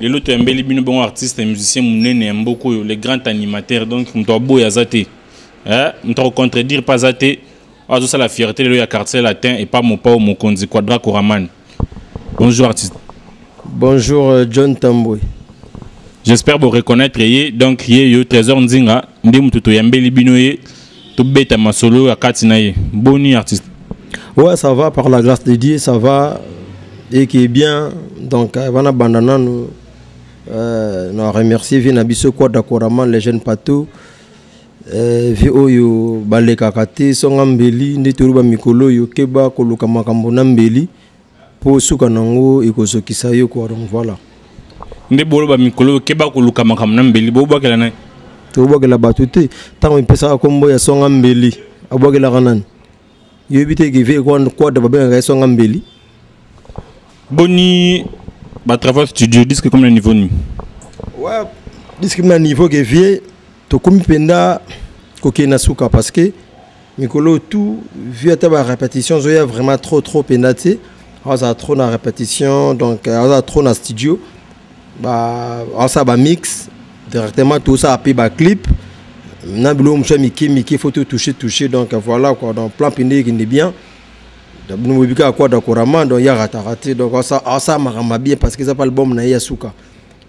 l'autre est un bel bon artiste et musicien, beaucoup les grands animateurs, donc on doit beau yazate. On doit contredire pas zate. Alors ça la fierté le quartier latin et pas mon pas mon kondi Quadra Koraman. Bonjour artiste. Bonjour John Tamboy. J'espère vous reconnaître donc yo trésor nzinga ndé mututo ya mbeli binoye to beta masolo ya katinaye. Boni artiste. Ouais, ça va par la grâce de Dieu, ça va et qui est bien. Donc on a bandana nous remercier vina biso Quadra Koraman les jeunes pato. Vi oyo baleka kate songa mbeli ndeturu ba mikolo yo keba koluka makambo na mbeli po suka nango ekozokisa yo quoi, donc voilà. Nde bolo ba mikolo keba koluka makambo na mbeli bo bakela na to bakela batute tango impesa kombo ya songa mbeli abakela kanani yo bite ki vi kwa da babenga songa mbeli boni ba travail studio disque comme le niveau ni ouais disque na niveau que vie to komi penda kokena suka parce que mikolo tout vu à ta répétition il y a vraiment trop pendaté ça trop na répétition donc ça trop na studio bah ça ba mix directement tout ça après ba clip na bilo mcha miki photo toucher donc voilà quoi donc plan pendé qui est bien nous mobika quoi Quadra Koraman donc il y a raté donc ça marama bien parce que ça pas album na ya suka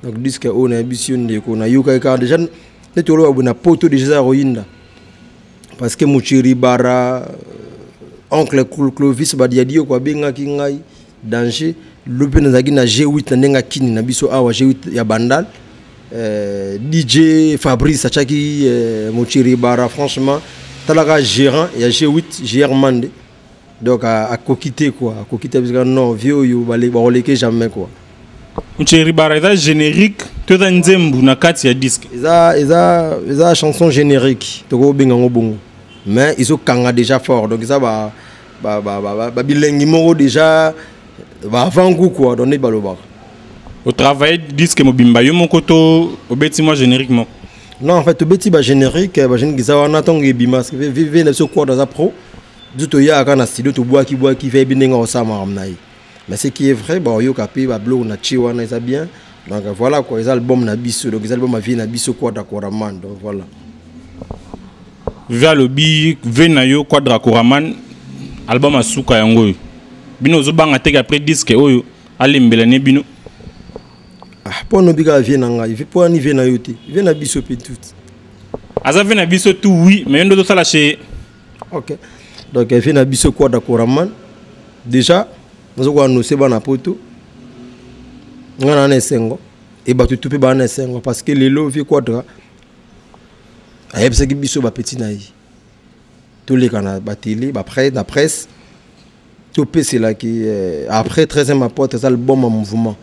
donc disque on a ambition de ko na yuka ka déjà netolo abuna poto déjà roinda parce que Muchiri bara oncle Clovis badiadio kwa benga kingai danger lope nazaki na G8 na nenga kini na biso awa G8 ya bandal DJ Fabrice achaki Muchiri bara franchement talaka gérant ya G8 Germande donc à coquiter quoi à coquiter parce que non vieux yo balé jamais quoi. Muchiri bara est générique tout un nzembu na kati ya disque eza chanson générique to ko benga ngobongo mais ils ont kanga déjà fort donc ça ba bilengi moko déjà va avant goût quoi donner baloba au travail disque mobimba yo mokoto obeti moi génériquement non en fait obeti ba générique ba générique ça wana tonga ebima vive na so quoi dans pro duto ya kana studio to bois qui fait binenga osama ramnai mais ce qui est vrai ba yo kapi ba blow na chi wana ça bien donc voilà quoi les albums na biso donc les albums vie na biso Quadra Koraman donc voilà vers le bi venayo Quadra Koraman album asuka yango bino zo banga teka après disque oyo alembela ne bino pour no biga vie na ngai pour ni vie na yote vie na biso pe tout aza vie na biso tout oui mais ndo to la chez OK donc vie na biso Quadra Koraman déjà nous ko annoncer bana poto ngana na sengo et batu tupe bana sengo parce que lelo vie Quadra ayebisa ki biso ba petit na yi tous les canaux ba télé ba presse tout c'est là qui après 13e apporte ça album en mouvement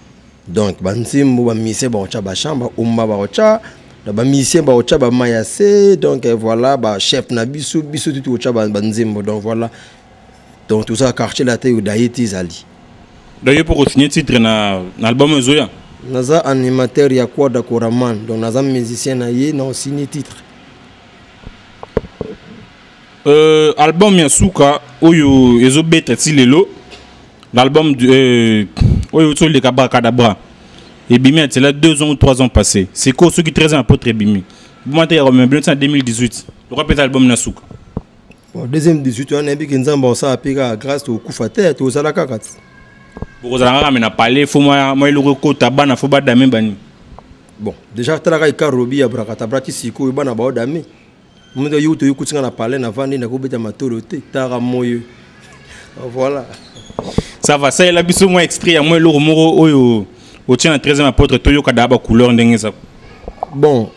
donc ba nsimbo ba mise ba ocha ba chamba umba ba ocha ba mise ba ocha ba mayase donc voilà ba chef na biso tout ocha ba nsimbo donc voilà donc tout ça quartier la taille d'Haïti zali d'ailleurs pour signer titre na album Zoya naza animateur ya Quadra Koraman donc naza musicien na ye na signé titre album Yasuka oyo ezo beta tilelo l'album oyo to le Kabrakadabra et bimi c'est là 2 ans ou 3 ans passés c'est quoi ceux qui 13 ans apôtre bimi moi t'ai remis en 2018 le rappel album Yasuka bon deuxième 18 on a bi kinzamba ça apika grâce au kufate to sala kakati pour ozalanga mais na parler faut moi le rekota bana faut ba dame bani bon déjà talaka ikarobi ya Brakadabra tisiko bana ba dame mundo yuto yukutinga na parler na vandi na kobeta matoro te tara moyo voilà ça va ça la biso moi extrait ya moi le moro oyo o tient en 13e apôtre toyo kadaba couleur ndenge ça bon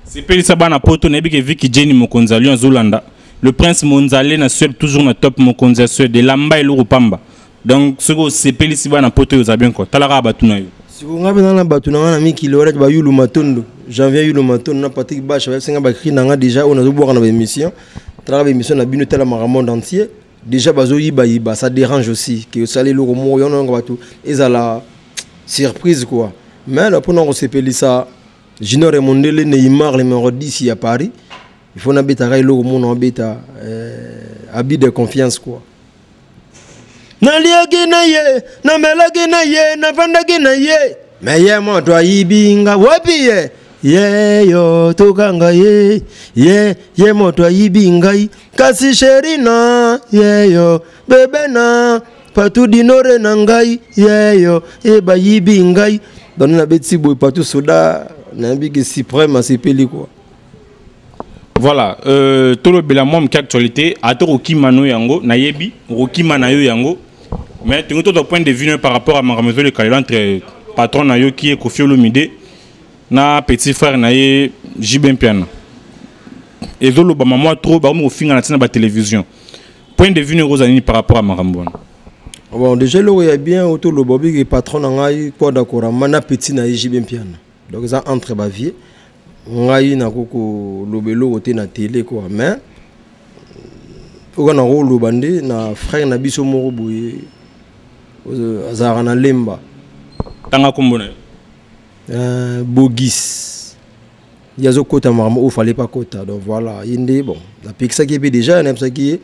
c'est peli ça bana poto na biki Vicky Jenny Mokonzali en Zolanda le prince Monzale na Suède toujours na top Mokonza Suède de lamba et le pamba donc ce que c'est peli si bana poto yo za bien ko talaka batuna yo si on ngabe na batuna na miki lore ba yulu matondo janvier yulu matondo na Patrick Bacha ba singa ba krinanga déjà on a boire na émission travail émission na bino tela monde entier déjà bazo yiba ça dérange aussi que ça les logo mo yo non bato ezala surprise quoi mais là pour nous sepeli ça Junior et Mondele Neymar numéro 10 à Paris il faut na beta logo mo na beta habit de confiance quoi naliaki na ye namelaki na ye navandaki na ye me ye moto ayibinga wapi ye yo tokanga ye moto ayibi ngai kasi sheri na ye yo bebe na patu dinore na ngai ye yo bayibi ngai donne na beti boy patu soda na bigi suprême asepeli quoi. Voilà, tout le bilan qui actualité à tout Rokimano yango na yebi Rokimana yo yango mais tu as un point de vue par rapport à Maramezo le Kalila entre patron na yo qui est Kofi Olomide na petit frère na ye Jibin Piana et zolo ba maman trop ba mo finga na tina ba télévision point de vue Rosani par rapport à Marambouane. Bon déjà là il y a bien autour le bobi qui patron na ngai quoi d'accord mana petit na Jibin Piana donc ça entre ba vie ngai na koko lobelo côté na télé quoi mais on a rôle bandé na frère na biso moko boye azara na lemba tanga kombona Bogis yazo kota maramo il fallait pas kota donc voilà inde bon la pixa qui est déjà un ça qui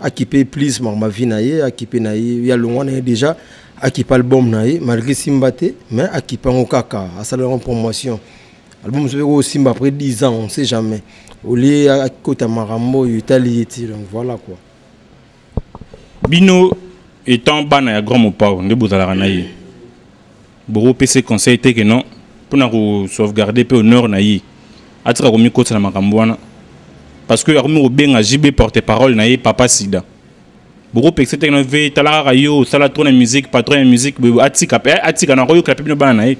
équipé plus marma vie na ye équipé na ye ya longwana déjà équipé album na ye malgré simbate mais équipé en kaka à salaire en promotion album se aussi après 10 ans on sait jamais au lieu à kota maramo italie donc voilà quoi bino étant bana ya grand mopao nde bozala na ye boro PC conseil était que non pour nous sauvegarder peu honneur na yi atira komi kota na makambwana parce que akomi obenga JB porte-parole na ye papa Sida boro PC était que ve talara yo sala tourner musique patron de musique atika na koyo klapi no bana na ye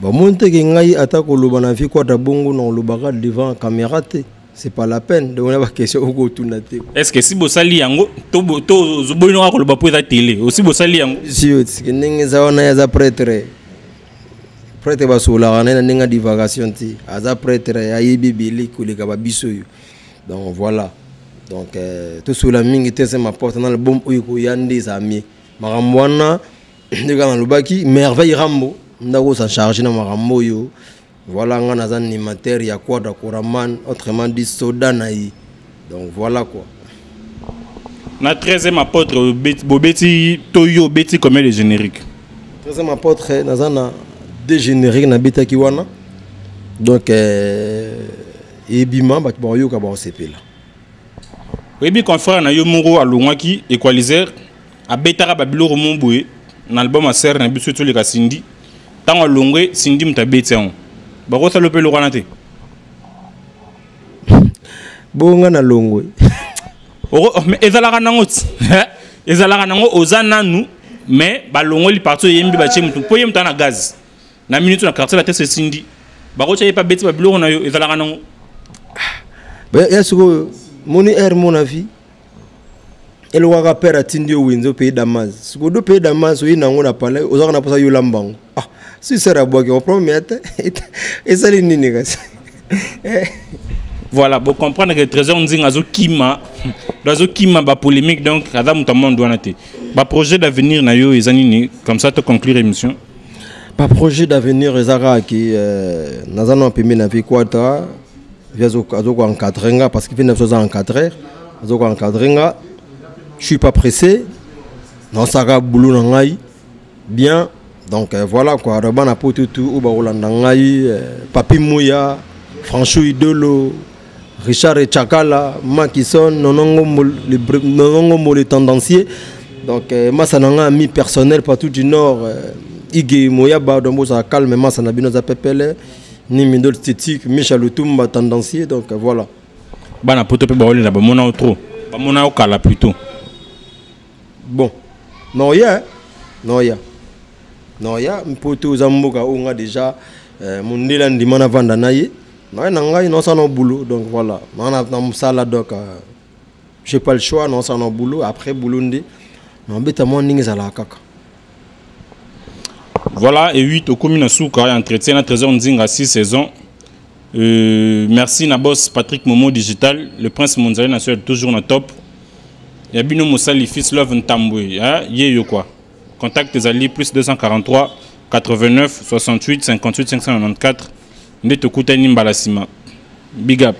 bon monte ke ngai atako loba na vie quoi da bongo non lobaka devant caméra te c'est pas la peine de on a pas question au tourner te est-ce que si bo sali yango to zoboino ko loba po za télé aussi bo sali yango si que ningi za ona ya za prêtre basola na ninga divagation ti aza prêtre ya yibibili kulika babiso yo donc voilà donc tout sur la mingi te c'est ma porte dans le bon ko yandi za mi maramwana ndika na lubaki merveille rambo ndako sa charger na marambo yo voilà ngana za animateur ya quoi d'Akoraman autrement dit soda naï donc voilà quoi na 13e apôtre bobeti toyo beti comme le générique 13e apôtre nazana deux génériques na beta kiwana donc ebima bat boyo ka ba sepela webi confrère na yo moro alongwaki equalizer abetara babilo romomboe na album a ser na biso to le kasindi tango longwe sindi mtabeti en bako salope lo kanate bonga na longwe mais ezalaka nango ezalaka nango ozana nu mais balongo li partout yembi ba chemtu po yemta na gaz na minute na quartier la tête sindi bako chaye pa beti ba bilo na yo ezalaka nango ya suko moni mon avis elle waka père atindi o winzo pays Damas suko do pays Damas o inango na pala ozaka na posa yo lambango si sera boki on promette et ça les nini kasi voilà pour comprendre que trésor nzinga zo kima ba polémique donc ada mutamon doit te ba projet d'avenir na yo ezanini comme ça te conclure l'émission ba projet d'avenir ezara qui nazano pembe na vie kwata viazo ko encadrer parce qu'il vient de encadrer azo ko encadrer je suis pas pressé non ça ga boulot na ngai bien donc voilà quoi rabana poto tout ou ba rolanda ngai Papi Mouya Franchou Idolo Richard Chakala Makison nonongo le tendancier donc massa nanga ami personnel partout du nord Igé Moyaba donc ça calme massa na bino za pepele ni mindol esthétique Michel Lutumba tendancier donc voilà bana poto pe ba rolanda ba mona trop ba mona okala plutôt bon non ya mpoto zamboka on a déjà mon ndela ndimana vanda naye na ngai non ça non boulot donc voilà na sala donc j'ai pas le choix non ça non boulot après Burundi non beta mon ningi zala kaka voilà et 8 au commune souka entretien na trésor nzinga 6 saisons merci na boss Patrick Momo digital le prince mondial national toujours na top ya bino mosali fils love ntambwe ye yo quoi contact tes alliés plus 243 89 68 58 594 Nde Tokutani Mbalasima. Big up.